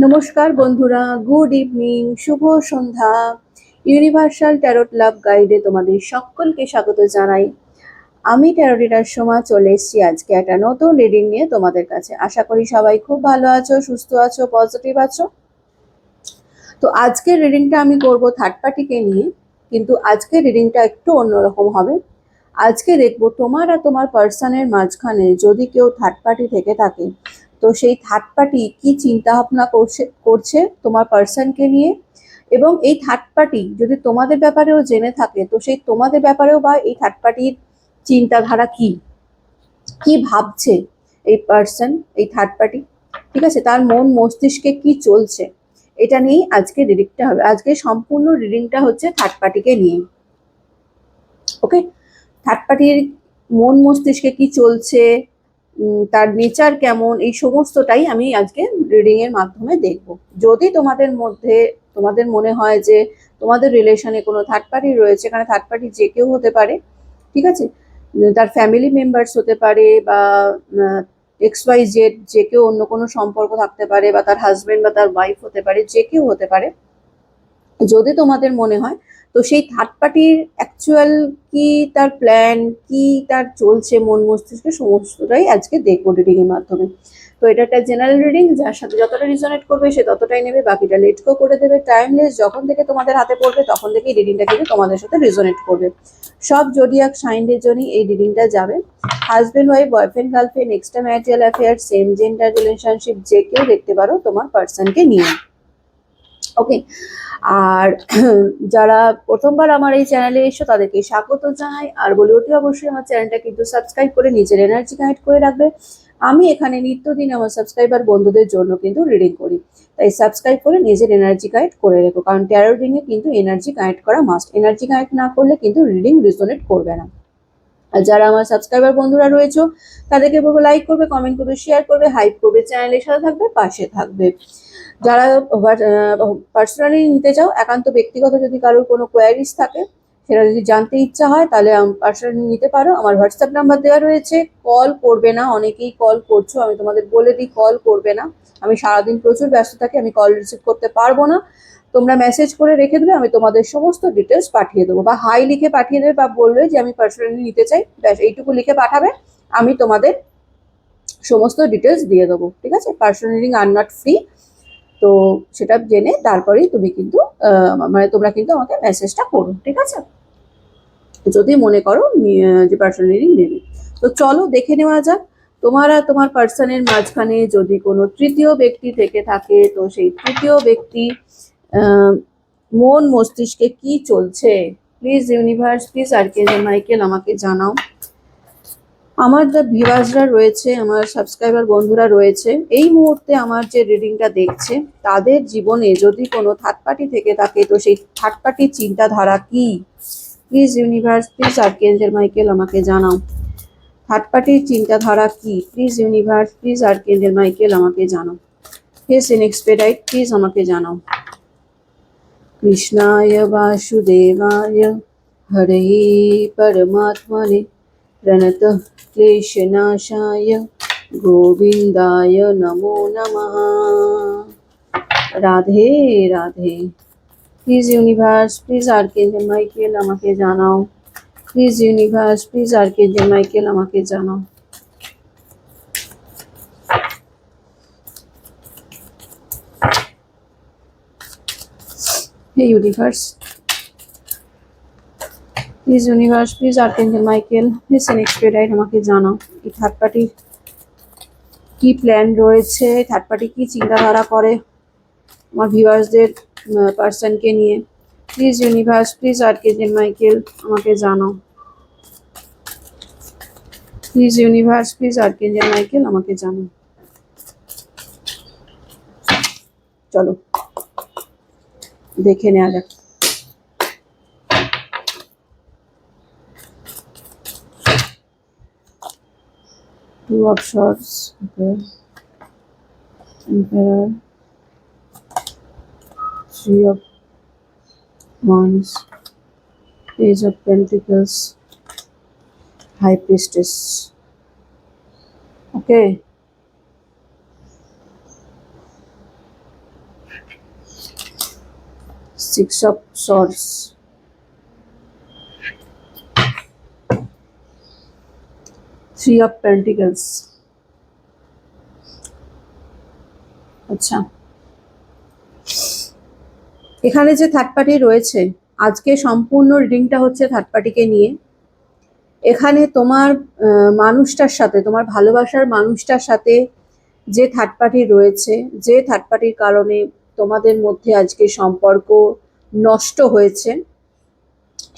নমস্কার বন্ধুরা, good evening, শুভ সন্ধ্যা। Universal tarot লাভ গাইডে তোমাদের সকলকে স্বাগত জানাই। আমি ট্যারো রিডার সোমা চলে এসেছি আজকে একটা নতুন রিডিং নিয়ে তোমাদের কাছে। আশা করি সবাই খুব ভালো আছো, সুস্থ আছো, পজিটিভ আছো। তো আজকের রিডিংটা আমি করব থার্ড পার্টিকে নিয়ে, কিন্তু আজকের রিডিংটা একটু অন্যরকম হবে। আজকে দেখবো তোমার আর তোমার পার্সনের মাঝখানে যদি কেউ থার্ড পার্টি থেকে থাকে, তো সেই থার্ড পার্টি কি চিন্তা ভাবনা করছে তোমার পার্সনকে নিয়ে, এবং এই থার্ড পার্টি যদি তোমাদের ব্যাপারেও জেনে থাকে, তো সেই তোমাদের ব্যাপারেও বা এই থার্ড পার্টির চিন্তাধারা কি কি ভাবছে এই পার্সন, এই থার্ড পার্টি, ঠিক আছে, তার মন মস্তিষ্কে কি চলছে, এটা নিয়েই আজকে রিডিংটা হবে। আজকে সম্পূর্ণ রিডিংটা হচ্ছে থার্ড পার্টিকে নিয়ে। ওকে, থার্ড পার্টির মন মস্তিষ্কে কি চলছে, তার নেচার কেমন, এই সমস্তটাই আমি আজকে রিডিং এর মাধ্যমে দেখব। যদি তোমাদের মনে হয় যে তোমাদের রিলেশনে কোনো থার্ড পার্টি রয়েছে, এখানে থার্ড পার্টি যে কেউ হতে পারে, ঠিক আছে, তার ফ্যামিলি মেম্বার্স হতে পারে, বা XYZ যে কেউ অন্য কোনো সম্পর্ক থাকতে পারে, বা তার হাজবেন্ড বা তার ওয়াইফ হতে পারে, যে কেউ হতে পারে। যদি তোমাদের মনে হয়, তো সেই থার্ড পার্টির অ্যাকচুয়াল কি তার প্ল্যান, কি তার চলছে মন মস্তিষ্কে, সমস্তটাই আজকে দেখবো রিডিং এর মাধ্যমে। তো এটা একটা জেনারেল রিডিং, যার সাথে যতটা রিজনেট করবে সে ততটাই নেবে, বাকিটা লেট গো করে দেবে। টাইমলেস, যখন থেকে তোমাদের হাতে পড়বে তখন থেকেই রিডিংটা কিন্তু তোমাদের সাথে রিজনেট করবে। সব জোডিয়াক সাইনদের জন্য এই রিডিংটা যাবে। Husband wife, boyfriend girlfriend, extra marital affair, same gender relationship, যে কেউ দেখতে পারো তোমার পার্সনকে নিয়ে। ওকে, আর যারা প্রথমবার আমার এই চ্যানেলে এসো তাদেরকে স্বাগত জানাই, আর বলি অতি অবশ্যই আমার চ্যানেলটা কিন্তু সাবস্ক্রাইব করে নিজের এনার্জি কানেক্ট করে রাখবে। আমি এখানে নিত্যদিন আমার সাবস্ক্রাইবার বন্ধুদের জন্য কিন্তু রিডিং করি, তাই সাবস্ক্রাইব করে নিজের এনার্জি কানেক্ট করে রেখো, কারণ ট্যারো রিডিং এ কিন্তু এনার্জি কানেক্ট করা মাস্ট। এনার্জি কানেক্ট না করলে কিন্তু রিডিং রিজোনেট করবে না। আর যারা আমার সাবস্ক্রাইবার বন্ধুরা রয়েছে তাদেরকে বলবো লাইক করবে, কমেন্ট করবে, শেয়ার করবে, হাইপ করবে, চ্যানেলের সাথে থাকবে, পাশে থাকবে। যারা পার্সোনালি নিতে চাও, একান্ত ব্যক্তিগত যদি কারোর কোনো কোয়ারিজ থাকে, সেটা যদি জানতে ইচ্ছা হয়, তাহলে পার্সোনালি নিতে পারো। আমার হোয়াটসঅ্যাপ নাম্বার দেওয়া রয়েছে। কল করবে না, অনেকেই কল করছো, আমি তোমাদের বলে দিই কল করবে না। আমি সারাদিন প্রচুর ব্যস্ত থাকি, আমি কল রিসিভ করতে পারবো না। তোমরা মেসেজ করে রেখে দেবে, আমি তোমাদের সমস্ত ডিটেলস পাঠিয়ে দেবো, বা হাই লিখে পাঠিয়ে দেবে, বা বলবে যে আমি পার্সোনালি নিতে চাই, ব্যাস এইটুকু লিখে পাঠাবে, আমি তোমাদের সমস্ত ডিটেলস দিয়ে দেবো। ঠিক আছে, পার্সোনালি আর নট ফ্রি, তো সেটা জেনে তারপরেই তুমি কিন্তু মানে তোমরা কিন্তু আমাকে মেসেজটা করো, ঠিক আছে, যদি মনে করো যে পার্সোনালি নেবে। তো চলো দেখে নেওয়া যাক, তোমার আর তোমার পার্সনের মাঝখানে যদি কোনো তৃতীয় ব্যক্তি থেকে থাকে, তো সেই তৃতীয় ব্যক্তি মন মস্তিষ্কে কি চলছে। Please universe, please archangel Michael আমাকে জানাও। আমার যে ভিউয়ার্সরা রয়েছে, আমার সাবস্ক্রাইবার বন্ধুরা রয়েছে, এই মুহূর্তে আমার যে রিডিংটা দেখছে, তাদের জীবনে যদি কোনো থার্ড পার্টি থেকে থাকে, তো সেই থার্ড পার্টির চিন্তাধারা কি। Please universe, please archangel Michael আমাকে জানাও, থার্ড পার্টির চিন্তাধারা কি। Please universe, please archangel Michael আমাকে জানাও। প্লিজ ইন এক্সপেডাইট, প্লিজ আমাকে জানাও। কৃষ্ণায় বাসুদেবায় হরে পরমাত্মনে প্রণতঃ ক্লেশনাশায় গোবিন্দায় নমো নমঃ। Radhe Radhe. Please universe, please archangel Michael আমাকে জানাও। Please universe, please archangel Michael আমাকে জানাও। হে universe, please universe, please archangel Michael, please expedite আমাকে জানাও, এই থার্ড পার্টি কি প্ল্যান রয়েছে, থার্ড পার্টি কি চিন্তাধারা করে আমার ভিউয়ার্সদের পার্সনকে নিয়ে। Please universe, please archangel Michael আমাকে জানাও। Please universe, please archangel Michael আমাকে জানাও। চলো দেখে নেওয়া যাক। Two of Swords, okay. Emperor, Three of Wands, Page of Pentacles, High Priestess. Okay. Six of sorts, three of pentacles. আচ্ছা, এখানে যে থার্ড পার্টি রয়েছে, আজকে সম্পূর্ণ রিডিংটা হচ্ছে থার্ড পার্টিকে নিয়ে। এখানে তোমার মানুষটার সাথে, তোমার ভালোবাসার মানুষটার সাথে যে থার্ড পার্টি রয়েছে, যে থার্ড পার্টির কারণে তোমাদের মধ্যে আজকে সম্পর্ক নষ্ট হয়েছে,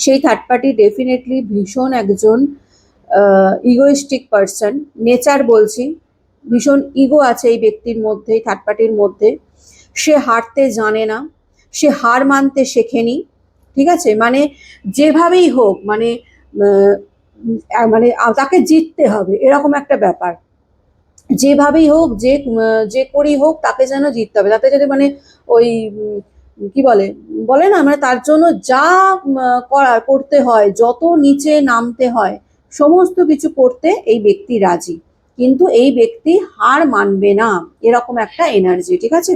সেই থার্ড পার্টি ডেফিনেটলি ভীষণ একজন ইগোইস্টিক পার্সন নেচার বলছি। ভীষণ ইগো আছে এই ব্যক্তির মধ্যে, থার্ড পার্টির মধ্যে। সে হারতে জানে না, সে হার মানতে শেখেনি, ঠিক আছে? মানে যেভাবেই হোক, মানে মানে তাকে জিততে হবে, এরকম একটা ব্যাপার। যেভাবেই হোক, যে করেই হোক, তাকে যেন জিততে হবে। তাতে যদি মানে ওই কি বলে বলে না, মানে তার জন্য যা করার করতে হয়, যত নিচে নামতে হয়, সমস্ত কিছু করতে এই ব্যক্তি রাজি। কিন্তু এই ব্যক্তি হার মানবে না, এরকম একটা এনার্জি, ঠিক আছে?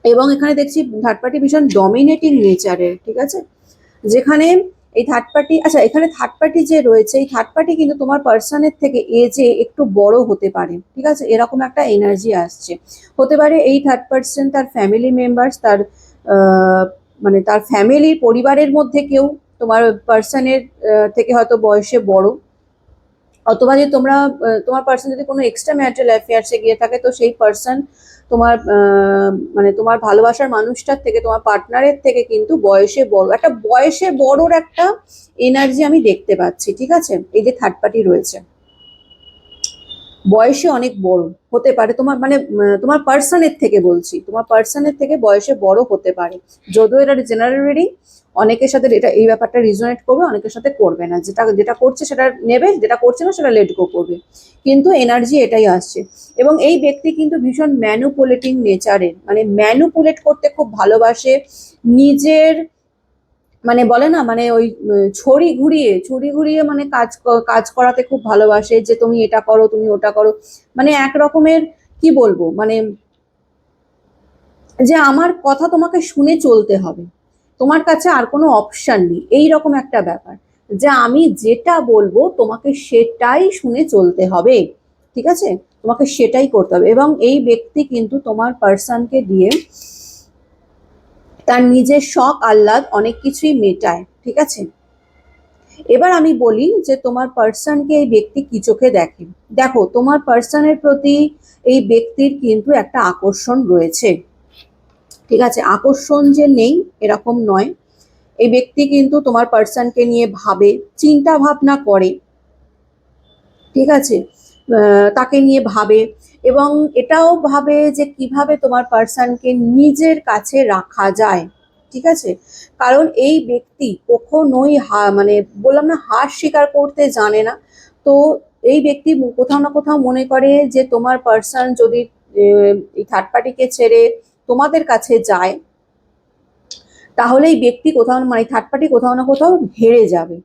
এবং এখানে দেখছি থার্ড পার্টি ভীষণ ডমিনেটিং নেচারের, ঠিক আছে? যেখানে এই থার্ড পার্টি, আচ্ছা এখানে থার্ড পার্টি যে রয়েছে, এই থার্ড পার্টি কিন্তু তোমার পার্সনের থেকে এজে একটু বড় হতে পারে, ঠিক আছে? এরকম একটা এনার্জি আসছে। হতে পারে এই থার্ড পার্সন তার ফ্যামিলি মেম্বার্স, তার মানে তার ফ্যামিলি পরিবারের মধ্যে কেউ তোমার পার্সনের থেকে হয়তো বয়সে বড়, অথবা যে তোমরা তোমার পার্সন যদি কোনো এক্সট্রা ম্যারিটাল অ্যাফেয়ার্সে গিয়ে থাকে, তো সেই পার্সন তোমার মানে তোমার ভালোবাসার মানুষটার থেকে, তোমার পার্টনারের থেকে কিন্তু বয়সে বড়, একটা বয়সে বড়র একটা এনার্জি আমি দেখতে পাচ্ছি, ঠিক আছে? এই যে থার্ড পার্টি রয়েছে, বয়সে অনেক বড় হতে পারে তোমার, মানে তোমার পার্সনের থেকে বলছি, তোমার পার্সনের থেকে বয়সে বড় হতে পারে। যদিও এটা জেনারেল রিডিং, অনেকের সাথে এটা, এই ব্যাপারটা রিজনেট করবে, অনেকের সাথে করবে না। যেটা যেটা করছে সেটা নেবে, যেটা করছে না সেটা লেট গো করবে। কিন্তু এনার্জি এটাই আসছে। এবং এই ব্যক্তি কিন্তু ভীষণ ম্যানুপুলেটিং নেচারের, মানে ম্যানুপুলেট করতে খুব ভালোবাসে। নিজের মানে বলে না, মানে ওই ছড়ি ঘুরিয়ে মানে কাজ করাতে খুব ভালোবাসে, যে তুমি এটা করো, তুমি ওটা করো। মানে এক রকমের কি বলবো, মানে যে আমার কথা তোমাকে শুনে চলতে হবে, তোমার কাছে আর কোনো অপশন নেই, এই রকম একটা ব্যাপার। যে আমি যেটা বলবো তোমাকে সেটাই শুনে চলতে হবে, ঠিক আছে? তোমাকে সেটাই করতে হবে। এবং এই ব্যক্তি কিন্তু তোমার পার্সনকে দিয়ে তার নিজের শখ আহ্লাদ অনেক কিছুই মেটায়, ঠিক আছে? এবার আমি বলি যে তোমার পার্সনকে এই ব্যক্তি কি চোখে দেখে। দেখো, তোমার পার্সনের প্রতি এই ব্যক্তির কিন্তু একটা আকর্ষণ রয়েছে, ঠিক আছে? আকর্ষণ যে নেই এরকম নয়। এই ব্যক্তি কিন্তু তোমার পার্সনকে নিয়ে ভাবে, চিন্তা ভাবনা করে, ঠিক আছে? তাকে নিয়ে ভাবে, এবং এটাও ভাবে যে কিভাবে তোমার পার্সনকে নিজের কাছে রাখা যায়, ঠিক আছে? কারণ এই ব্যক্তি কখনোই মানে বললাম না, হার স্বীকার করতে জানে না। তো এই ব্যক্তি কোথাও না কোথাও মনে করে যে তোমার পার্সন যদি এই থার্ড পার্টিকে ছেড়ে তোমাদের কাছে যায়, তাহলে এই ব্যক্তি কোথাও, মানে থার্ড পার্টি কোথাও না কোথাও হেরে যাবে।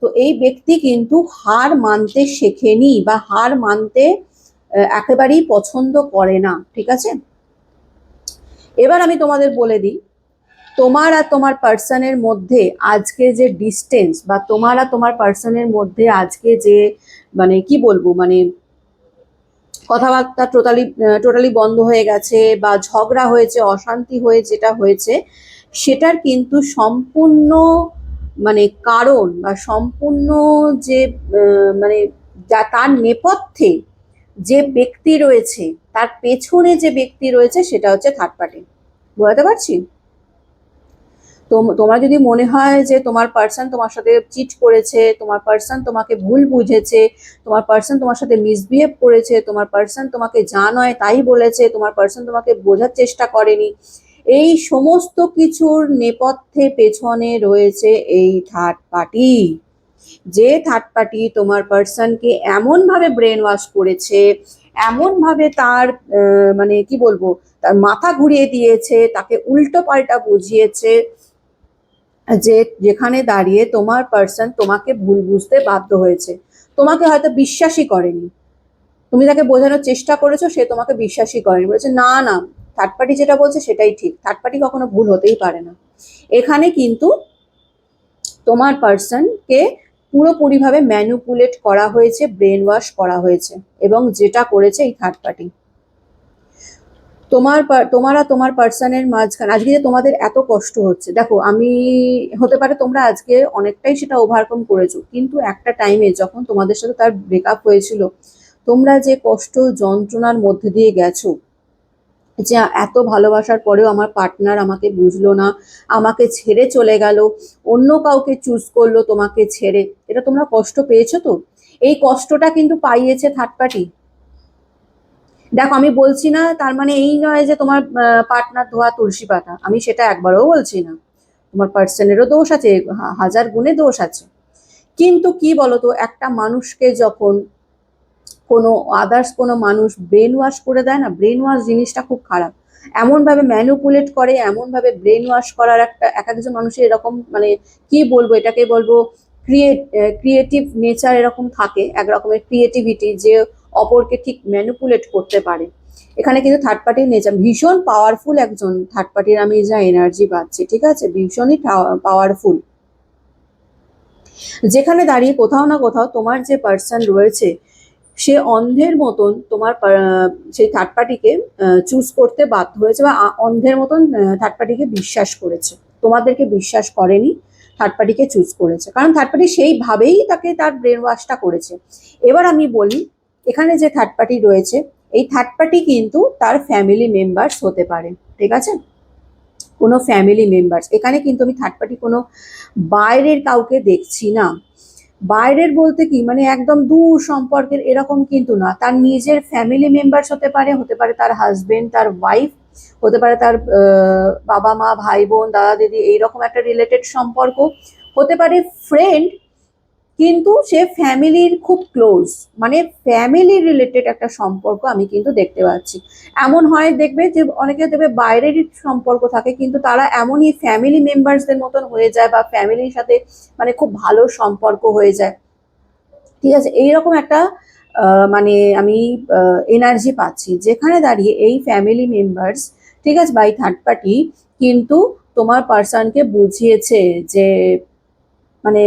তো এই ব্যক্তি কিন্তু হার মানতে শেখেনি, বা হার মানতে একেবারেই পছন্দ করে না, ঠিক আছে? এবার আমি তোমাদের বলে দিই, তোমার আর তোমার পার্সনের মধ্যে আজকে যে ডিস্টেন্স, বা তোমার আর তোমার পার্সনের মধ্যে আজকে যে মানে কি বলবো, মানে কথাবার্তা টোটালি টোটালি বন্ধ হয়ে গেছে, বা ঝগড়া হয়েছে, অশান্তি হয়ে যেটা হয়েছে, সেটার কিন্তু সম্পূর্ণ মানে কারণ, বা সম্পূর্ণ যে মানে যা তার নেপথ্যে যে ব্যক্তি রয়েছে, তার পেছনে যে ব্যক্তি রয়েছে, সেটা হচ্ছে থার্ড পার্টি। বুঝতে পারছি? তোমার যদি মনে হয় যে তোমার পার্সন তোমার সাথে চিট করেছে, তোমার পার্সন তোমাকে ভুল বুঝেছে, তোমার পার্সন তোমার সাথে মিসবিহেভ করেছে, তোমার পার্সন তোমাকে যা নয় তাই বলেছে, তোমার পার্সন তোমাকে বোঝার চেষ্টা করেনি, এই সমস্ত কিছুর নেপথ্যে পেছনে রয়েছে এই থার্ড পার্টি। যে থার্ড পার্টি তোমার পার্সনকে এমন ভাবে ব্রেন ওয়াশ করেছে, এমন ভাবে তার মানে কি বলবো, তার মাথা ঘুরিয়ে দিয়েছে, তাকে উল্টো পাল্টা বুঝিয়েছে, যে যেখানে দাঁড়িয়ে তোমার পার্সন তোমাকে ভুল বুঝতে বাধ্য হয়েছে। তোমাকে হয়তো বিশ্বাসই করেনি, তুমি তাকে বোঝানোর চেষ্টা করেছো, সে তোমাকে বিশ্বাসই করেনি, বলেছে না না, থার্ড পার্টি যেটা বলছে সেটাই ঠিক। থার্ড পার্টি কখনো ভুল হতেই পারে না। এখানে কিন্তু তোমার পার্সনকে পুরোপুরিভাবে ম্যানিপুলেট করা হয়েছে, ব্রেন ওয়াশ করা হয়েছে, এবং যেটা করেছে এই থার্ড পার্টি। তোমার পার্সনের মাঝখানে আজকে যে তোমাদের এত কষ্ট হচ্ছে, দেখো আমি, হতে পারে তোমরা আজকে অনেকটাই সেটা ওভারকাম করেছো, কিন্তু একটা টাইমে যখন তোমাদের সাথে তার ব্রেকআপ হয়েছিল, তোমরা যে কষ্ট যন্ত্রণার মধ্যে দিয়ে গেছো, যে এত ভালোবাসার পরেও আমার পার্টনার আমাকে বুঝলো না, আমাকে ছেড়ে চলে গেল, অন্য কাউকে চুজ করলো তোমাকে ছেড়ে, এটা তোমরা কষ্ট পেয়েছো তো? এই কষ্টটা কিন্তু পাইয়েছে থার্ড পার্টি। দেখো আমি বলছি না তার মানে এই নয় যে তোমার পার্টনার ধোয়া তুলসী পাতা, আমি সেটা একবারও বলছি না। তোমার পার্সনেরও দোষ আছে, হাজার গুণে দোষ আছে। কিন্তু কি বলতো, একটা মানুষকে যখন কোনো আদার্স কোনো মানুষ ব্রেন ওয়াশ করে দেয় না, ব্রেন ওয়াশ জিনিসটা খুব খারাপ। এমন ভাবে ম্যানিপুলেট করে, এমন ভাবে ব্রেন ওয়াশ করার একটা এক একজন মানুষের এরকম, মানে কি বলবো এটাকে, বলবো ক্রিয়েটিভ নেচার এরকম থাকে, এক রকমের ক্রিয়েটিভিটি, যে অপরকে ঠিক ম্যানিপুলেট করতে পারে। এখানে কিন্তু থার্ড পার্টির নেচার ভীষণ পাওয়ারফুল, একজন থার্ড পার্টির আমি যা এনার্জি পাচ্ছি, ঠিক আছে, ভীষণই পাওয়ারফুল। যেখানে দাঁড়িয়ে কোথাও না কোথাও তোমার যে পার্সন রয়েছে, সে অন্ধের মতন তোমার সেই থার্ড পার্টিকে চুজ করতে বাধ্য হয়েছে, বা অন্ধের মতন থার্ড পার্টিকে বিশ্বাস করেছে, তোমাদেরকে বিশ্বাস করেনি, থার্ড পার্টিকে চুজ করেছে, কারণ থার্ড পার্টি সেইভাবেই তাকে তার ব্রেন ওয়াশটা করেছে। এবার আমি বলি, এখানে যে থার্ড পার্টি রয়েছে, এই থার্ড পার্টি কিন্তু তার ফ্যামিলি মেম্বার্স হতে পারে, ঠিক আছে, কোনো ফ্যামিলি মেম্বার্স। এখানে কিন্তু আমি থার্ড পার্টি কোনো বাইরের কাউকে দেখছি না। বাইরের বলতে কি, মানে একদম দূর সম্পর্কের এরকম কিন্তু না, তার নিজের ফ্যামিলি মেম্বার্স হতে পারে, হতে পারে তার হাজবেন্ড, তার ওয়াইফ, হতে পারে তার বাবা মা, ভাই বোন, দাদা দিদি, এইরকম একটা রিলেটেড সম্পর্ক, হতে পারে ফ্রেন্ড, কিন্তু সে ফ্যামিলির খুব ক্লোজ, মানে ফ্যামিলি রিলেটেড একটা সম্পর্ক আমি কিন্তু দেখতে পাচ্ছি। এমন হয় দেখবে যে অনেকে দেখবে বাইরেরই সম্পর্ক থাকে, কিন্তু তারা এমনই ফ্যামিলি মেম্বার্সদের মতন হয়ে যায়, বা ফ্যামিলির সাথে মানে খুব ভালো সম্পর্ক হয়ে যায়, ঠিক আছে, এইরকম একটা মানে আমি এনার্জি পাচ্ছি, যেখানে দাঁড়িয়ে এই ফ্যামিলি মেম্বার্স, ঠিক আছে, বাই থার্ড পার্টি কিন্তু তোমার পার্সনকে বুঝিয়েছে যে, মানে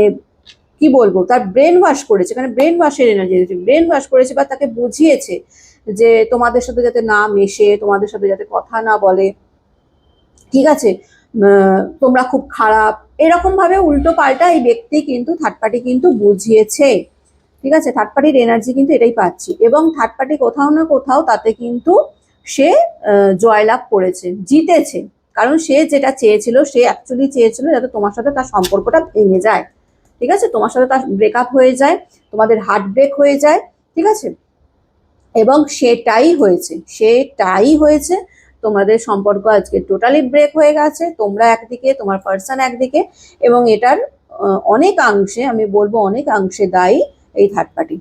কি বলবো, তার ব্রেন ওয়াশ করেছে, এখানে ব্রেন ওয়াশের এনার্জি, ব্রেন ওয়াশ করেছে, বা তাকে বুঝিয়েছে যে তোমাদের সাথে যাতে না মেশে, তোমাদের সাথে যাতে কথা না বলে, ঠিক আছে, তোমরা খুব খারাপ, এরকম ভাবে উল্টো পাল্টা এই ব্যক্তি কিন্তু থার্ড পার্টি কিন্তু বুঝিয়েছে, ঠিক আছে, থার্ড পার্টির এনার্জি কিন্তু এটাই পাচ্ছি। এবং থার্ড পার্টি কোথাও না কোথাও তাতে কিন্তু সে জয়লাভ করেছে, জিতেছে, কারণ সে যেটা চেয়েছিল, সে অ্যাকচুয়ালি চেয়েছিল যাতে তোমার সাথে তার সম্পর্কটা ভেঙে যায়, ঠিক আছে, তোমার সাথে তার ব্রেকআপ হয়ে যায়, তোমাদের হার্ট ব্রেক হয়ে যায়, ঠিক আছে, এবং সেটাই হয়েছে। তোমাদের সম্পর্ক আজকে টোটালি ব্রেক হয়ে গেছে, তোমরা একদিকে, তোমার পার্সন একদিকে, এবং এটার অনেকাংশে, আমি বলবো অনেকাংশে দায়ী এই থার্ড পার্টি।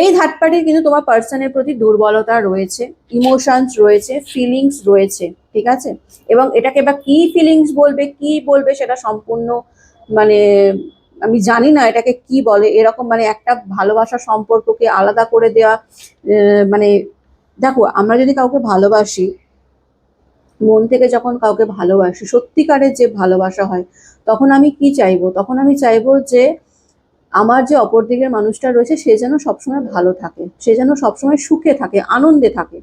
এই থার্ড পার্টির কিন্তু তোমার পার্সনের প্রতি দুর্বলতা রয়েছে, ইমোশনস রয়েছে, ফিলিংস রয়েছে, ঠিক আছে, এবং এটাকে বা কি ফিলিংস বলবে, কি বলবে, সেটা সম্পূর্ণ, মানে আমি জানি না এটাকে কি বলে, এরকম মানে একটা ভালোবাসার সম্পর্ককে আলাদা করে দেওয়া, মানে দেখো, আমরা যদি কাউকে ভালোবাসি, মন থেকে যখন কাউকে ভালোবাসি, সত্যিকারের যে ভালোবাসা হয়, তখন আমি কি চাইবো, তখন আমি চাইবো যে আমার যে অপর দিকের মানুষটা রয়েছে, সে যেন সবসময় ভালো থাকে, সে যেন সবসময় সুখে থাকে, আনন্দে থাকে,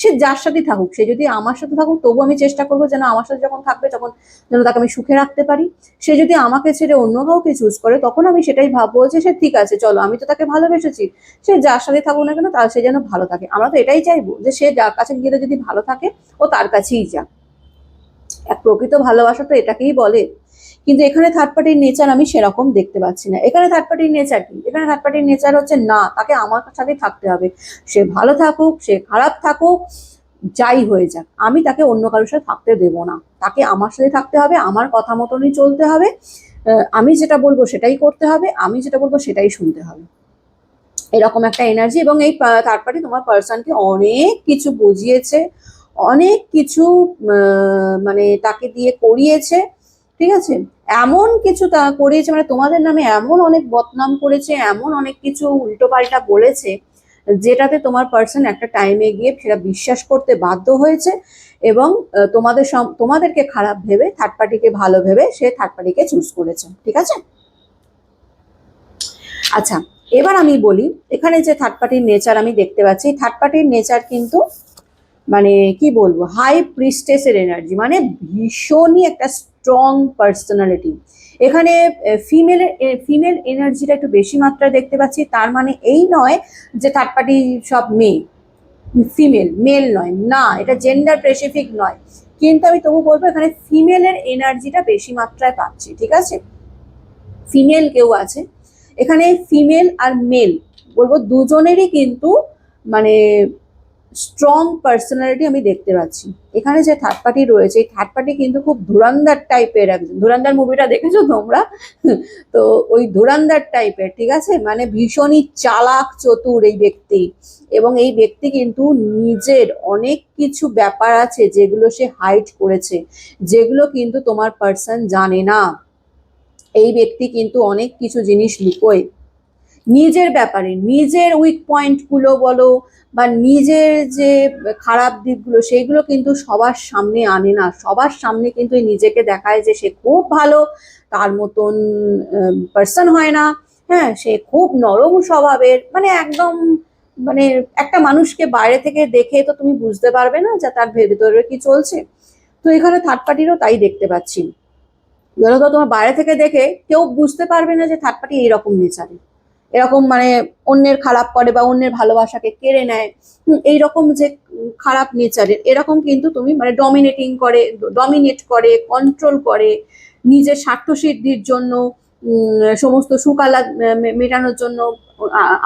সে যার সাথে থাকুক, সে যদি আমার সাথে থাকুক তবু আমি চেষ্টা করবো যেন আমার সাথে যখন থাকবে, তখন যেন তাকে আমি সুখে রাখতে পারি। সে যদি আমাকে ছেড়ে অন্য কাউকে চুজ করে, তখন আমি সেটাই ভাববো যে সে ঠিক আছে, চলো, আমি তো তাকে ভালোবেসেছি, সে যার সাথে থাকুক না কেন, তার সে যেন ভালো থাকে। আমরা তো এটাই চাইবো যে সে যার কাছে গেলে যদি ভালো থাকে, ও তার কাছেই যাক। এক প্রকৃত ভালোবাসা তো এটাকেই বলে। কিন্তু এখানে থার্ড পার্টির নেচার আমি সেরকম দেখতে পাচ্ছি না। এখানে থার্ড পার্টির নেচার কি, এখানে থার্ড পার্টির নেচার হচ্ছে, না, তাকে আমার সাথে থাকতে হবে, সে ভালো থাকুক, সে খারাপ থাকুক, যাই হয়ে যাক, আমি তাকে অন্য কারোর সাথে থাকতে দেবো না, তাকে আমার সাথে থাকতে হবে, আমার কথা মতনই চলতে হবে, আমি যেটা বলবো সেটাই করতে হবে, আমি যেটা বলবো সেটাই শুনতে হবে, এরকম একটা এনার্জি। এবং এই থার্ড পার্টি তোমার পার্সনকে অনেক কিছু বুঝিয়েছে, অনেক কিছু মানে তাকে দিয়ে করিয়েছে, ঠিক আছে, এমন কিছু তা করিয়েছে, মানে তোমাদের নামে এমন অনেক বদনাম করেছে, এমন অনেক কিছু উল্টো পাল্টা বলেছে, যেটাতে তোমার পার্সন একটা টাইমে গিয়ে সেটা বিশ্বাস করতে বাধ্য হয়েছে এবং তোমাদেরকে খারাপ ভেবে থার্ড পার্টিকে ভালো ভেবে সে থার্ড পার্টিকে চুজ করেছে। ঠিক আছে, আচ্ছা এবার আমি বলি এখানে যে থার্ড পার্টির নেচার আমি দেখতে পাচ্ছি, থার্ড পার্টির নেচার কিন্তু মানে কি বলবো, হাই প্রিস্টেসের এনার্জি, মানে ভীষণই একটা স্ট্রং পার্সোনালিটি। এখানে ফিমেল এনার্জিটা একটু বেশি মাত্রায় দেখতে পাচ্ছি। তার মানে এই নয় যে থার্ড পার্টি সব মেয়ে, ফিমেল মেল নয়, না এটা জেন্ডার স্পেসিফিক নয়, কিন্তু আমি তবু বলবো এখানে ফিমেলের এনার্জিটা বেশি মাত্রায় পাচ্ছি। ঠিক আছে, ফিমেল কেউ আছে এখানে, ফিমেল আর মেল বলবো দুজনেরই কিন্তু মানে স্ট্রং পার্সোনালিটি আমি দেখতে পাচ্ছি। এখানে যে থার্ড পার্টি রয়েছে এই থার্ড পার্টি কিন্তু খুব ধুরন্ধর টাইপের একজন, ধুরন্ধর মুভিটা দেখেছো তোমরা? তো ওই ধুরন্ধর টাইপের, ঠিক আছে, মানে ভীষণই চালাক চতুর এই ব্যক্তি, এবং এই ব্যক্তি কিন্তু নিজের অনেক কিছু ব্যাপার আছে যেগুলো সে হাইড করেছে, যেগুলো কিন্তু তোমার পার্সন জানে না। এই ব্যক্তি কিন্তু অনেক কিছু জিনিস লুকোয় নিজের ব্যাপারে, নিজের উইক পয়েন্টগুলো বলো বা নিজের যে খারাপ দিকগুলো সেইগুলো কিন্তু সবার সামনে আনে না। সবার সামনে কিন্তু নিজেকে দেখায় যে সে খুব ভালো, তার মতন পার্সন হয় না। হ্যাঁ, সে খুব নরম স্বভাবের, মানে একদম মানে একটা মানুষকে বাইরে থেকে দেখে তো তুমি বুঝতে পারবে না যে তার ভেতরে কি চলছে। তো এখানে থার্ড পার্টিরও তাই দেখতে পাচ্ছি। ধরো তো তোমার বাইরে থেকে দেখে কেউ বুঝতে পারবে না যে থার্ড পার্টি এইরকম নেচারে, এরকম মানে অন্যের খারাপ করে বা অন্যের ভালোবাসাকে কেড়ে নেয়, এইরকম যে খারাপ নেচারের, এরকম কিন্তু তুমি মানে ডমিনেট করে, কন্ট্রোল করে, নিজের স্বার্থ সিদ্ধির জন্য সমস্ত সুখ-আহ্লাদ মেটানোর জন্য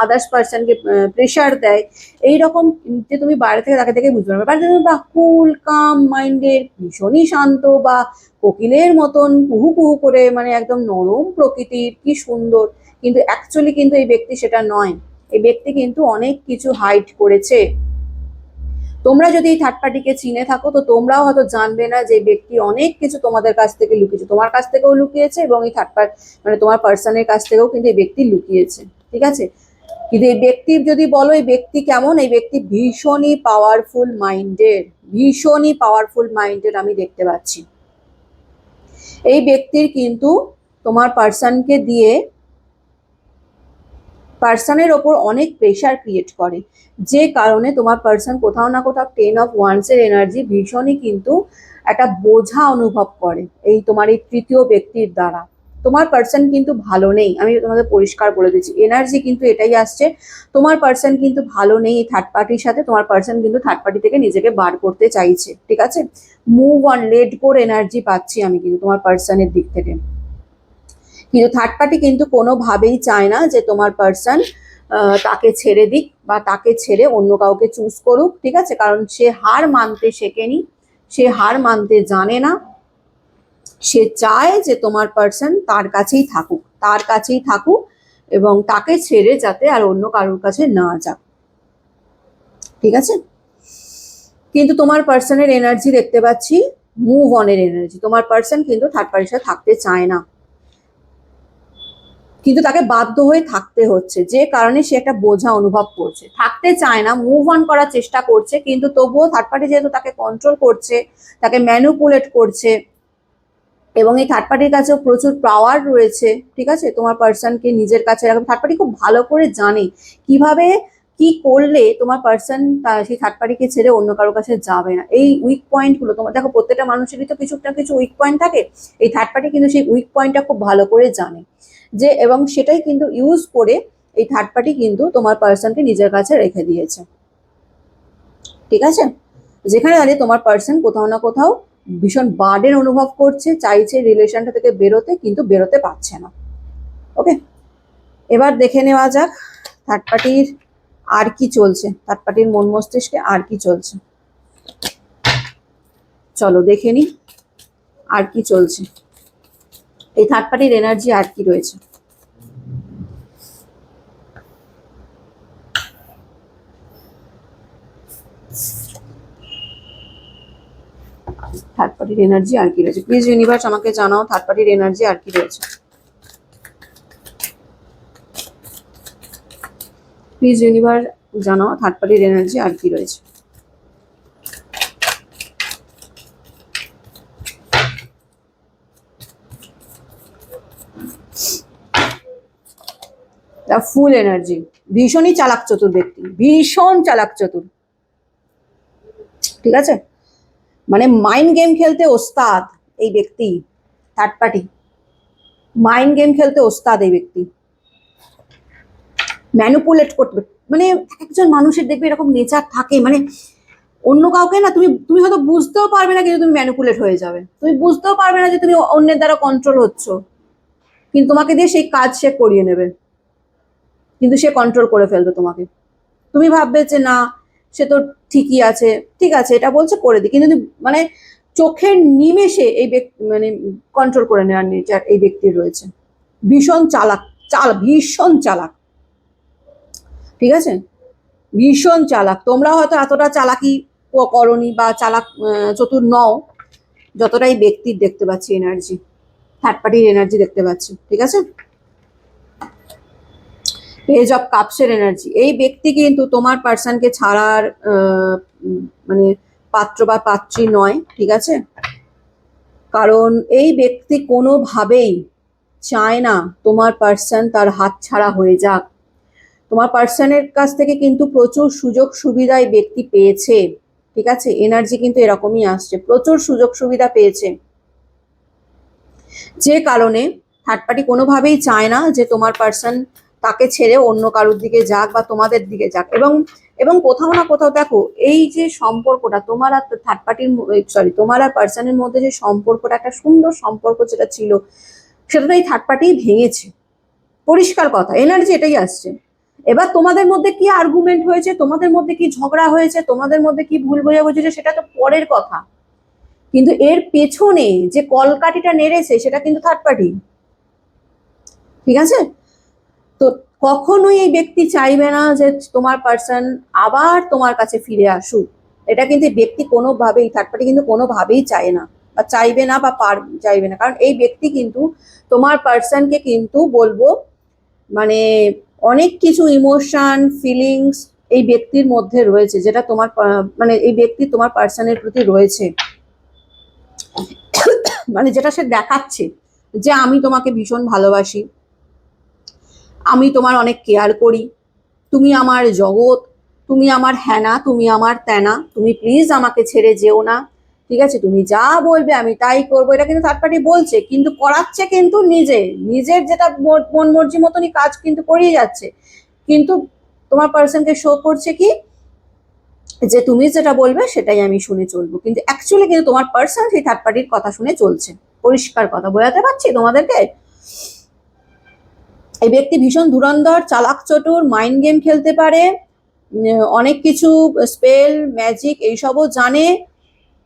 আদার্স পার্সনকে প্রেশার দেয়। এইরকম যে তুমি বাইরে থেকে তাকে দেখে বুঝতে পারবে, বাইরে থেকে বা কুল কাম মাইন্ডের, ভীষণই শান্ত বা কোকিলের মতন কুহু কুহু করে, মানে একদম নরম প্রকৃতির, কি সুন্দর, কিন্তু অ্যাকচুয়ালি কিন্তু এই ব্যক্তি সেটা নয়। এই ব্যক্তি কিন্তু অনেক কিছু হাইড করেছে। তোমরা যদি এই থার্ড পার্টিকে চিনে থাকো তো তোমরাও হয়তো জানবে না যে ব্যক্তি অনেক কিছু তোমাদের কাছ থেকে লুকিয়েছে, তোমার কাছ থেকেও লুকিয়েছে এবং এই থার্ড পার্টি মানে তোমার পার্সনের কাছ থেকেও কিন্তু এই ব্যক্তি লুকিয়েছে। ঠিক আছে, কিন্তু এই ব্যক্তি যদি বলো এই ব্যক্তি কেমন, এই ব্যক্তি ভীষণই পাওয়ারফুল মাইন্ডের, ভীষণই পাওয়ারফুল মাইন্ডের আমি দেখতে পাচ্ছি। এই ব্যক্তির কিন্তু তোমার পার্সনকে দিয়ে পার্সনের ওপর অনেক প্রেশার ক্রিয়েট করে, যে কারণে তোমার পার্সন কোথাও না কোথাও 10 অফ ওয়ান্সের এনার্জি ভীষণই কিন্তু একটা বোঝা অনুভব করে এই তোমার এই তৃতীয় ব্যক্তির দ্বারা। তোমার পার্সন কিন্তু ভালো নেই, আমি তোমাদের পরিষ্কার বলে দিচ্ছি, এনার্জি কিন্তু এটাই আসছে, তোমার পার্সন কিন্তু ভালো নেই এই থার্ড পার্টির সাথে। তোমার পার্সন কিন্তু থার্ড পার্টি থেকে নিজেকে বার করতে চাইছে। ঠিক আছে, মুভ অন, লেট গোর এনার্জি পাচ্ছি আমি কিন্তু তোমার পার্সনের দিক থেকে। কিন্তু থার্ড পার্টি কিন্তু কোনোভাবেই চায় না যে তোমার পার্সন তাকে ছেড়ে দিক বা তাকে ছেড়ে অন্য কাউকে চুজ করুক। ঠিক আছে, কারণ সে হার মানতে শেখেনি, সে হার মানতে জানে না, সে চায় যে তোমার পার্সন তার কাছেই থাকুক, তার কাছেই থাকুক এবং তাকে ছেড়ে যাতে আর অন্য কারোর কাছে না যাক। ঠিক আছে, কিন্তু তোমার পার্সনের এনার্জি দেখতে পাচ্ছি মুভ অনের এনার্জি। তোমার পার্সন কিন্তু থার্ড পার্টির সাথে থাকতে চায় না, কিন্তু তাকে বাধ্য হয়ে থাকতে হচ্ছে, যে কারণে সে একটা বোঝা অনুভব করছে, থাকতে চায় না, মুভ অন করার চেষ্টা করছে, কিন্তু তবুও থার্ড পার্টি যেহেতু তাকে কন্ট্রোল করছে, তাকে ম্যানুপুলেট করছে, এবং এই থার্ড পার্টির কাছেও প্রচুর পাওয়ার রয়েছে। ঠিক আছে, তোমার পার্সনকে নিজের কাছে রাখবে। থার্ড পার্টি খুব ভালো করে জানে কিভাবে কি করলে তোমার পার্সন সেই থার্ড পার্টিকে ছেড়ে অন্য কারোর কাছে যাবে না। এই উইক পয়েন্টগুলো তোমার দেখো, প্রত্যেকটা মানুষেরই তো কিছু না কিছু উইক পয়েন্ট থাকে, এই থার্ড পার্টি কিন্তু সেই উইক পয়েন্টটা খুব ভালো করে জানে যে, এবং সেটাই কিন্তু ইউজ করে এই থার্ড পার্টি কিন্তু তোমার পার্সনকে নিজের কাছে রেখে দিয়েছে। ঠিক আছে, যেখানে দাঁড়িয়ে তোমার পার্সন কোথাও না কোথাও ভীষণ বার্ডেন অনুভব করছে, চাইছে রিলেশনটা থেকে বেরোতে, কিন্তু বেরোতে পারছে না। ওকে, এবার দেখে নেওয়া যাক থার্ড পার্টির আর কি চলছে, থার্ড পার্টির মন মস্তিষ্কে আর কি চলছে। চলো দেখে নি আর কি চলছে, এই থার্ড পার্টির এনার্জি আর কি রয়েছে। থার্ড পার্টির এনার্জি আর কি রয়েছে, প্লিজ ইউনিভার্স আমাকে জানাও থার্ড পার্টির এনার্জি আর কি রয়েছে। প্লিজ ইউনিভার্স জানাও থার্ড পার্টির এনার্জি আর কি রয়েছে। ফুল এনার্জি, ভীষণই চালাক চতুর ব্যক্তি, ভীষণ চালাক চতুর, ঠিক আছে, মানে মাইন্ড গেম খেলতে ওস্তাদ এই ব্যক্তি, থার্ড পার্টি মাইন্ড গেম খেলতে ওস্তাদ এই ব্যক্তি, ম্যানুপুলেট করতে, মানে একজন মানুষের দেখবে এরকম নেচার থাকে, মানে অন্য কাউকে না তুমি তুমি হয়তো বুঝতেও পারবে না, কিন্তু তুমি ম্যানুপুলেট হয়ে যাবে, তুমি বুঝতেও পারবে না যে তুমি অন্যের দ্বারা কন্ট্রোল হচ্ছ, কিন্তু তোমাকে দিয়ে সেই কাজ সে করিয়ে নেবে, কিন্তু সে কন্ট্রোল করে ফেলবে তোমাকে। তুমি ভাববে যে না সে তো ঠিকই আছে, ঠিক আছে এটা বলছে করে দিই, কিন্তু মানে চোখের নিমেষে এই ব্যক্তি মানে কন্ট্রোল করে নেওয়ার নেচার এই ব্যক্তির রয়েছে, ভীষণ চালাক, ভীষণ চালাক, ঠিক আছে, ভীষণ চালাক। তোমরা হয়তো এতটা চালাকি করনি বা চালাক চতুর নও, যতটাই ব্যক্তির দেখতে পাচ্ছি এনার্জি, থার্ড পার্টির এনার্জি দেখতে পাচ্ছি, ঠিক আছে। পেজ অফ কাপসের এনার্জি, এই ব্যক্তি কিন্তু তোমার পার্সনকে ছাড়ার মানে পাত্র বা পাত্রী নয়, ঠিক আছে, কারণ এই ব্যক্তি কোনোভাবেই চায় না তোমার পার্সন তার হাত ছাড়া হয়ে যাক। তোমার পার্সনের কাছ থেকে কিন্তু প্রচুর সুযোগ সুবিধা এই ব্যক্তি পেয়েছে, ঠিক আছে, এনার্জি কিন্তু এরকমই আসছে, প্রচুর সুযোগ সুবিধা পেয়েছে, যে কারণে থার্ড পার্টি কোনোভাবেই চায় না যে তোমার পার্সন তাকে ছেড়ে অন্য কারোর দিকে যাক বা তোমাদের দিকে যাক। এবং এবং কোথাও না কোথাও দেখো এই যে সম্পর্কটা তোমার আর থার্ড পার্টির তোমার আর পার্সনের মধ্যে যে সম্পর্কটা, একটা সুন্দর সম্পর্ক যেটা ছিল, সেটা তো এই থার্ড পার্টি ভেঙেছে, পরিষ্কার কথা, এনার্জি এটাই আসছে। এবার তোমাদের মধ্যে কি আর্গুমেন্ট হয়েছে, তোমাদের মধ্যে কি ঝগড়া হয়েছে, তোমাদের মধ্যে কি ভুল বোঝাবুঝি, সেটা তো পরের কথা, কিন্তু এর পেছনে যে কলকাঠিটা নেড়েছে সেটা কিন্তু থার্ড পার্টি, ঠিক আছে। তো কখনোই এই ব্যক্তি চাইবে না যে তোমার পার্সন আবার তোমার কাছে ফিরে আসুক, এটা কিন্তু ব্যক্তি কোনোভাবেই, থার্ড পার্টি কিন্তু কোনোভাবেই চায় না বা চাইবে না বা চাইবে না, কারণ এই ব্যক্তি কিন্তু তোমার পার্সনকে কিন্তু বলবো মানে অনেক কিছু ইমোশন ফিলিংস এই ব্যক্তির মধ্যে রয়েছে, যেটা তোমার মানে এই ব্যক্তি তোমার পার্সনের প্রতি রয়েছে, মানে যেটা সে দেখাচ্ছে যে আমি তোমাকে ভীষণ ভালোবাসি, আমি তোমার অনেক কেয়ার করি, তুমি আমার জগৎ, তুমি আমার হ্যানা, তুমি আমার ত্যানা, তুমি প্লিজ আমাকে ছেড়ে যেও না, ঠিক আছে, তুমি যা বলবে আমি তাই করবো, এটা কিন্তু থার্ড পার্টি বলছে, কিন্তু করাচ্ছে কিন্তু নিজের যেটা মন মর্জি মতনই কাজ কিন্তু করিয়ে যাচ্ছে, কিন্তু তোমার পার্সনকে শো করছে কি যে তুমি যেটা বলবে সেটাই আমি শুনে চলবো, কিন্তু অ্যাকচুয়ালি কিন্তু তোমার পার্সন সেই থার্ড পার্টির কথা শুনে চলছে, পরিষ্কার কথা বোঝাতে পারছি তোমাদেরকে। এই ব্যক্তি ভীষণ ধুরন্ধর, চালাক চতুর, মাইন্ড গেম খেলতে পারে, অনেক কিছু স্পেল ম্যাজিক এইসবও জানে,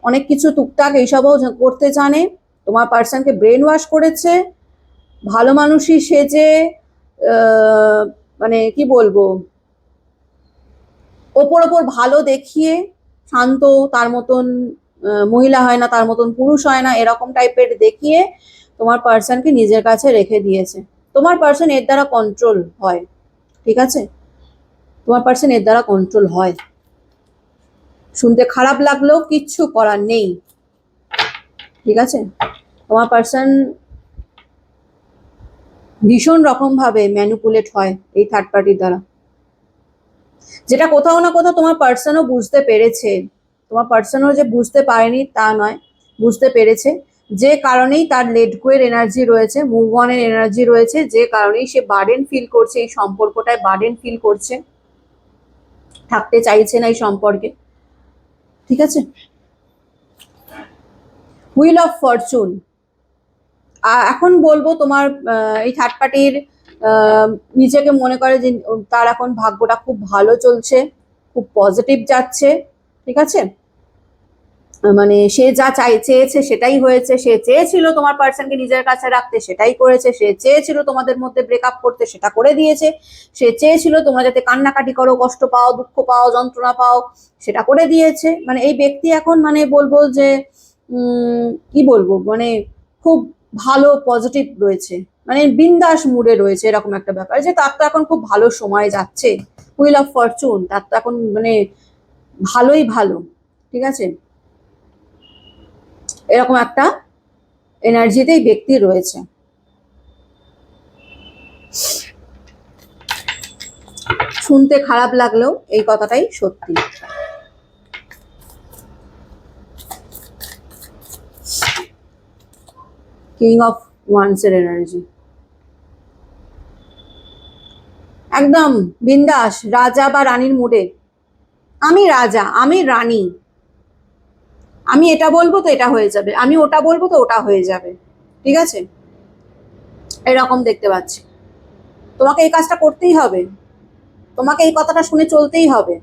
অনেক কিছু টুকটাক এইসবও করতে জানে, তোমার পার্সনকে ব্রেন ওয়াশ করেছে, ভালো মানুষই সেজে মানে কি বলবো, ওপর ওপর ভালো দেখিয়ে, শান্ত তার মতন মহিলা হয় না, তার মতন পুরুষ হয় না, এরকম টাইপের দেখিয়ে তোমার পার্সনকে নিজের কাছে রেখে দিয়েছে, তোমার পার্সন এর দ্বারা কন্ট্রোল হয়, ঠিক আছে, তোমার পার্সন এর দ্বারা কন্ট্রোল হয়, শুনতে খারাপ লাগলেও কিচ্ছু করার নেই, ঠিক আছে, তোমার পার্সন ভীষণ রকম ভাবে ম্যানিপুলেট হয় এই থার্ড পার্টির দ্বারা, যেটা কোথাও না কোথাও তোমার পার্সনও বুঝতে পেরেছে, তোমার পার্সনও যে বুঝতে পারেনি তা নয়, বুঝতে পেরেছে, যে কারণেই তার লেট গো এর এনার্জি রয়েছে, মুভ অন এর এনার্জি রয়েছে, যে কারণেই সে বার্ডেন ফিল করছে, এই সম্পর্কটায় বার্ডেন ফিল করছে, থাকতে চাইছে না এই সম্পর্কে, ঠিক আছে। হুইল অফ ফরচুন, এখন বলবো তোমার এই থার্ড পার্টির নিজেকে মনে করে যে তার এখন ভাগ্যটা খুব ভালো চলছে, খুব পজিটিভ যাচ্ছে, ঠিক আছে, মানে সে যা চেয়েছে সেটাই হয়েছে, সে চেয়েছিল তোমার পার্সনকে নিজের কাছে রাখতে, সেটাই করেছে, সে চেয়েছিল তোমাদের মধ্যে ব্রেকআপ করতে, সেটা করে দিয়েছে, সে চেয়েছিল তোমরা যাতে কান্নাকাটি করো, কষ্ট পাও, দুঃখ পাও, যন্ত্রণা পাও, সেটা করে দিয়েছে, মানে এই ব্যক্তি এখন মানে বলবো যে কি বলবো, মানে খুব ভালো পজিটিভ রয়েছে, মানে বিন্দাস মুডে রয়েছে, এরকম একটা ব্যাপার যে তার তো এখন খুব ভালো সময় যাচ্ছে, হুইল অফ ফরচুন, তার তো এখন মানে ভালোই ভালো, ঠিক আছে, এরকম একটা এনার্জিতেই ব্যক্তি রয়েছে। শুনতে খারাপ লাগলেও এই কথাটাই সত্যি। কিং অফ ওয়ান্স এর এনার্জি, একদম বিন্দাস, রাজা বা রানীর মুডে। আমি রাজা, আমি রানী, আমি এটা বলবো তো এটা হয়ে যাবে, আমি ওটা বলবো তো ওটা হয়ে যাবে, ঠিক আছে, এরকম দেখতে পাচ্ছি। তোমাকে এই কাজটা করতেই হবে, তোমাকে এই কথাটা শুনে চলতেই হবে,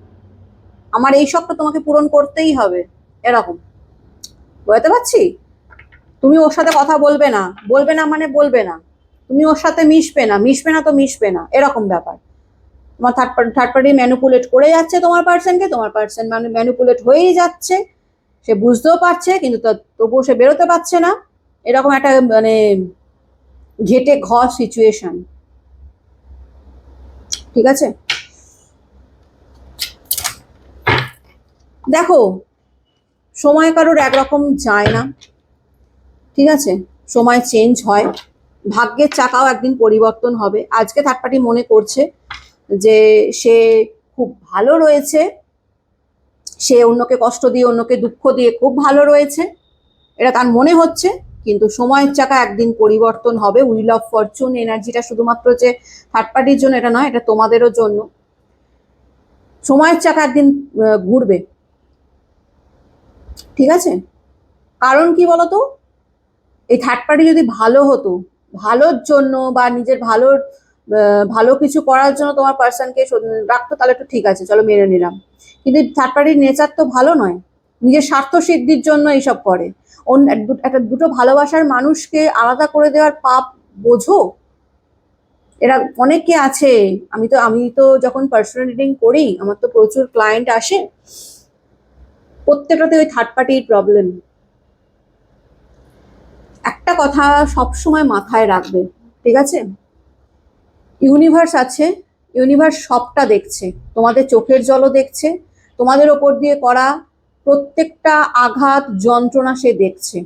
আমার এই শখটা তোমাকে পূরণ করতেই হবে, এরকম বুঝতে পারছি। তুমি ওর সাথে কথা বলবে না, বলবে না মানে বলবে না, তুমি ওর সাথে মিশবে না, মিশবে না তো মিশবে না, এরকম ব্যাপার। তোমার থার্ড পার্টি ম্যানুপুলেট করে যাচ্ছে তোমার পার্সনকে, তোমার পার্সন মানে ম্যানুপুলেট হয়েই যাচ্ছে, সে বুঝতেও পারছে কিন্তু তবুও সে বেরোতে পারছে না, এরকম একটা মানে ঘেটে ঘ সিচুয়েশন, ঠিক আছে। দেখো, সময় কারোর একরকম যায় না, ঠিক আছে, সময় চেঞ্জ হয়, ভাগ্যের চাকাও একদিন পরিবর্তন হবে। আজকে থার্ড পার্টি মনে করছে যে সে খুব ভালো রয়েছে, সে অন্যকে কষ্ট দিয়ে অন্যকে দুঃখ দিয়ে খুব ভালো রয়েছে, এটা তার মনে হচ্ছে, কিন্তু সময়ের চাকা একদিন পরিবর্তন হবে। হুইল অফ ফরচুন এনার্জিটা শুধুমাত্র যে থার্ড পার্টির জন্য এটা নয়, এটা তোমাদেরও জন্য। সময়ের চাকা একদিন ঘুরবে, ঠিক আছে। কারণ কি বলতো, এই থার্ড পার্টি যদি ভালো হতো, ভালোর জন্য বা নিজের ভালোর ভালো কিছু করার জন্য তোমার পার্সনকে রাখতো, তাহলে একটু ঠিক আছে, চলো মেনে নিলাম। কিন্তু থার্ড পার্টির নেচার তো ভালো নয়, নিজের স্বার্থ সিদ্ধির জন্য এইসব করে। একটা দুটো ভালোবাসার মানুষকে আলাদা করে দেওয়ার পাপ বোঝো, এরা অনেকে আছে। আমি তো যখন পার্সোনাল রিডিং করি, আমার তো প্রচুর ক্লায়েন্ট আসে, প্রত্যেকটাতে ওই থার্ড পার্টির প্রবলেম। একটা কথা সবসময় মাথায় রাখবে, ঠিক আছে, ইউনিভার্স আছে, ইউনিভার্স সবটা দেখছে, তোমাদের চোখের জলও দেখছে, তোমাদের ওপর দিয়ে করা প্রত্যেকটা আঘাত যন্ত্রণা সে দেখছে।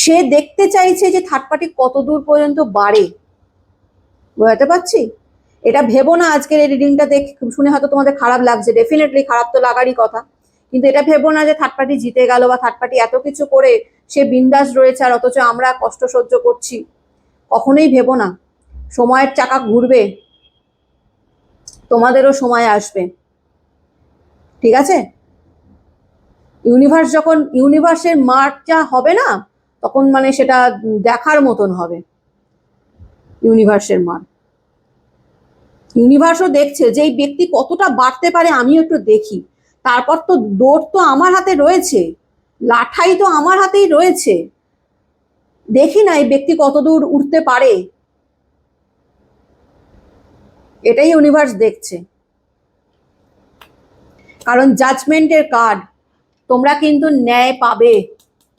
সে দেখতে চাইছে যে থার্ড পার্টি কত দূর পর্যন্ত বাড়ে, বুঝতে পারছি। এটা ভেবো না আজকের এই রিডিংটা শুনে হয়তো তোমাদের খারাপ লাগছে, ডেফিনেটলি খারাপ তো লাগারই কথা, কিন্তু এটা ভেবো না যে থার্ড পার্টি জিতে গেল বা থার্ড পার্টি এত কিছু করে সে বিন্দাস রয়েছে আর অথচ আমরা কষ্ট সহ্য করছি, কখনোই ভেবো না। সময়ের চাকা ঘুরবে, তোমাদেরও সময় আসবে, ঠিক আছে। ইউনিভার্সের মার্কটা হবে না, তখন মানে সেটা দেখার মতন হবে। ইউনিভার্সের মার্ক, ইউনিভার্সও দেখছে যে এই ব্যক্তি কতটা বাড়তে পারে, আমিও একটু দেখি। তারপর তো দৌড় তো আমার হাতে রয়েছে, লাঠাই তো আমার হাতেই রয়েছে, দেখি না এই ব্যক্তি কত দূর উঠতে পারে, এটাই ইউনিভার্স দেখছে। কারণ জাজমেন্টের কার্ড, তোমরা কিন্তু ন্যায় পাবে।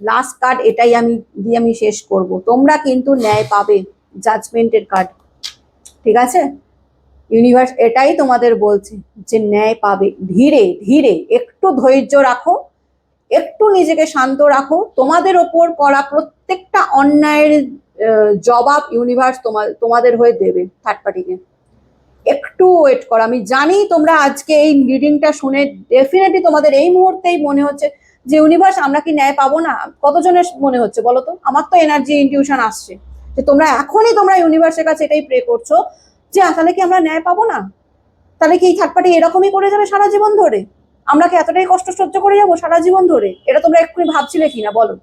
লাস্ট কার্ড এটাই আমি শেষ করব, তোমরা কিন্তু ন্যায় পাবে, জাজমেন্টের কার্ড, ঠিক আছে। ইউনিভার্স এটাই তোমাদের বলছে যে ন্যায় পাবে। ধীরে ধীরে একটু ধৈর্য রাখো, একটু নিজেকে শান্ত রাখো, তোমাদের ওপর করা প্রত্যেকটা অন্যায়ের জবাব ইউনিভার্স তোমাদের হয়ে দেবে থার্ড পার্টিকে। একটু ওয়েট করো, আমি জানি তোমরা আজকে এই রিডিংটা শুনে ডেফিনেটলি তোমাদের এই মুহূর্তেই মনে হচ্ছে যে ইউনিভার্স আমরা কি ন্যায় পাবো না। কতজনের মনে হচ্ছে বলো তো, আমার তো এনার্জি ইনটিউশন আসছে যে তোমরা ইউনিভার্সের কাছে এটাই প্রে করছো যে তাহলে কি আমরা ন্যায় পাবো না, তাহলে কি এই থার্ড পার্টি এরকমই করে যাবে সারা জীবন ধরে, আমরা কি এতটাই কষ্ট সহ্য করে যাবো সারা জীবন ধরে, এটা তোমরা এক্ষুনি ভাবছিলে কিনা বলো।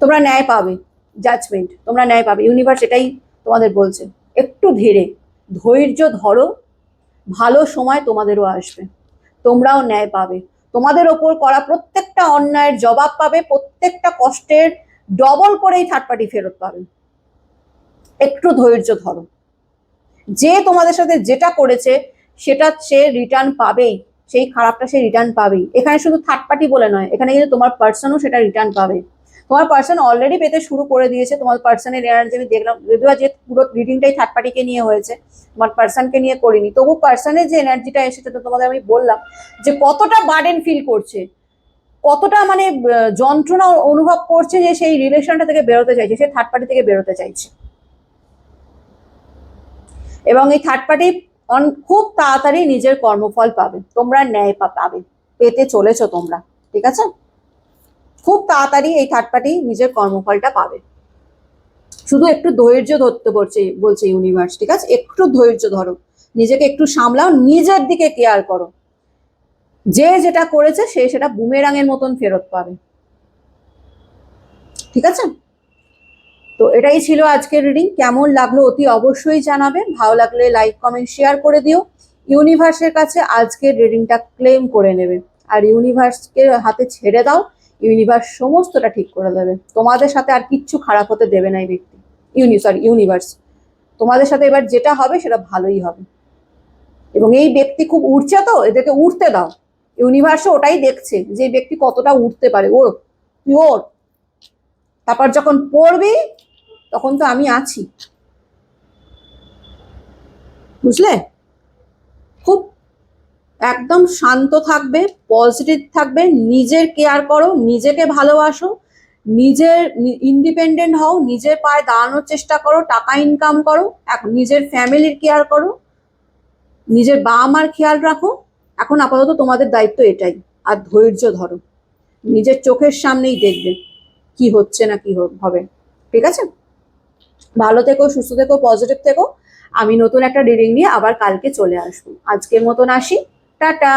তোমরা ন্যায় পাবে, জাজমেন্ট, তোমরা ন্যায় পাবে, ইউনিভার্স এটাই তোমাদের বলছে। একটু ধীরে ধৈর্য ধরো, ভালো সময় তোমাদেরও আসবে, তোমরাও ন্যায় পাবে, তোমাদের ওপর করা প্রত্যেকটা অন্যায়ের জবাব পাবে, প্রত্যেকটা কষ্টের ডবল করেই থার্ড পার্টি ফেরত পাবে। একটু ধৈর্য ধরো, যে তোমাদের সাথে যেটা করেছে সেটা সে রিটার্ন পাবেই, সেই খারাপটা সে রিটার্ন পাবেই। এখানে শুধু থার্ড পার্টি বলে নয়, এখানে কিন্তু তোমার পার্সনও সেটা রিটার্ন পাবে। তোমার পার্সন অলরেডি পেতে শুরু করে দিয়েছে। তোমার পার্সনের এনার্জি আমি দেখলাম, যদিও যে পুরো রিডিংটাই থার্ড পার্টিকে নিয়ে হয়েছে, তোমার পার্সনকে নিয়ে করিনি, তবু পার্সনের যে এনার্জিটা এসেছে, তো তোমাদের আমি বললাম যে কতটা বার্ডেন ফিল করছে, কতটা মানে যন্ত্রণা অনুভব করছে, যে সেই রিলেশনটা থেকে বেরোতে চাইছে, সে থার্ড পার্টি থেকে বেরোতে চাইছে। এবং এই থার্ড পার্টি খুব তাড়াতাড়ি নিজের কর্মফল পাবে, তোমরা ন্যায় পাবে, পেতে চলেছো তোমরা, ঠিক আছে? খুব তাড়াতাড়ি এই থার্ড পার্টি নিজের কর্মফলটা পাবে। শুধু একটু ধৈর্য ধরতে বলছে ইউনিভার্স, ঠিক আছে? একটু ধৈর্য ধরো, নিজেকে একটু সামলাও, নিজের দিকে কেয়ার করো। যে যেটা করেছে সে সেটা বুমেরাঙের মতন ফেরত পাবে, ঠিক আছে? তো এটাই ছিল আজকের রিডিং। কেমন লাগলো অতি অবশ্যই জানাবে, ভালো লাগলে লাইক কমেন্ট শেয়ার করে দিও। ইউনিভার্সের কাছে আজকের রিডিংটা ক্লেম করে নেবে, আর ইউনিভার্সকে হাতে ছেড়ে দাও, ইউনিভার্স সমস্তটা ঠিক করে দেবে। তোমাদের সাথে আর কিচ্ছু খারাপ হতে দেবে না এই ব্যক্তি, ইউনিভার্স। তোমাদের সাথে এবার যেটা হবে সেটা ভালোই হবে। এবং এই ব্যক্তি খুব উঠছে, তো এদেরকে উঠতে দাও। ইউনিভার্সও ওটাই দেখছে যে এই ব্যক্তি কতটা উঠতে পারে, ওর তারপর যখন পড়বি তখন তো আমি আছি, বুঝলে? খুব একদম শান্ত থাকবে, পজিটিভ থাকবে, নিজের কেয়ার করো, নিজেকে ভালোবাসো, নিজের ইন্ডিপেন্ডেন্ট হও, নিজের পায়ে দাঁড়ানোর চেষ্টা করো, টাকা ইনকাম করো, নিজের ফ্যামিলির কেয়ার করো, নিজের বাবা মার খেয়াল রাখো। এখন আপাতত তোমাদের দায়িত্ব এটাই। আর ধৈর্য ধরো, নিজের চোখের সামনেই দেখবে কি হচ্ছে না কি হবে, ঠিক আছে? ভালো থেকো, সুস্থ থেকো, পজিটিভ থেকো। আমি নতুন একটা রিডিং নিয়ে আবার কালকে চলে আসবো। আজকের মতন আসি, টাটা।